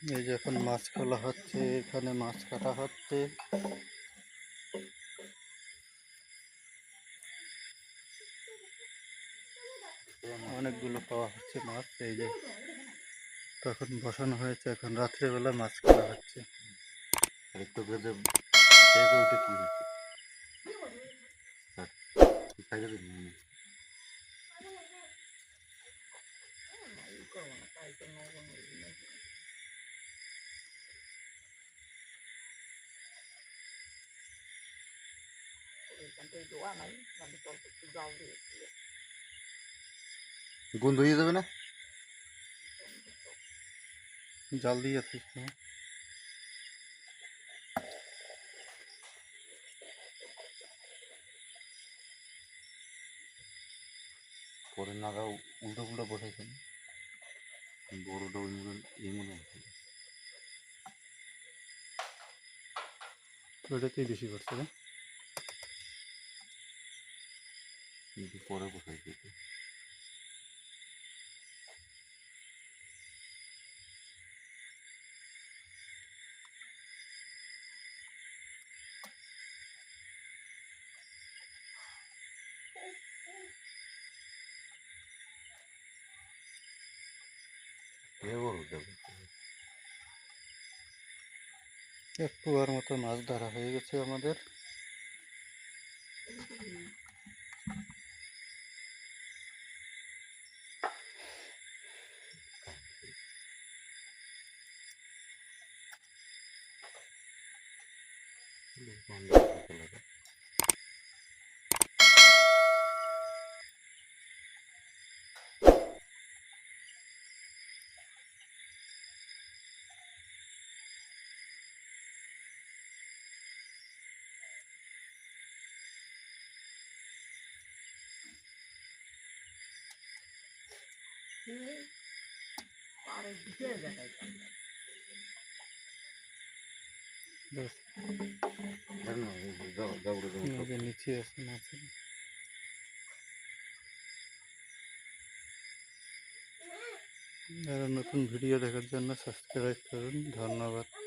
এই যে এখন মাছ খোলা হচ্ছে, এখানে মাছ কাটা হচ্ছে। অনেকগুলো পাওয়া হচ্ছে মাছ। এই যে তখন বসানো হয়েছে, এখন রাত্রেবেলা মাছ কাটা হচ্ছে। গন্ধ হয়ে যাবে না? জাল দিয়ে থাকিস না। পরে নাগা উল্টো পুল্টো বসাইছেন, বড়টা ওই মতন এই মতন ওইটাতেই বেশি করছে না? কিন্তু পরে বসাইছে। এক পোয়ার মতো মাছ ধরা হয়ে গেছে আমাদের। নিচে আছে মাছ। আরো নতুন ভিডিও দেখার জন্য সাবস্ক্রাইব করুন। ধন্যবাদ।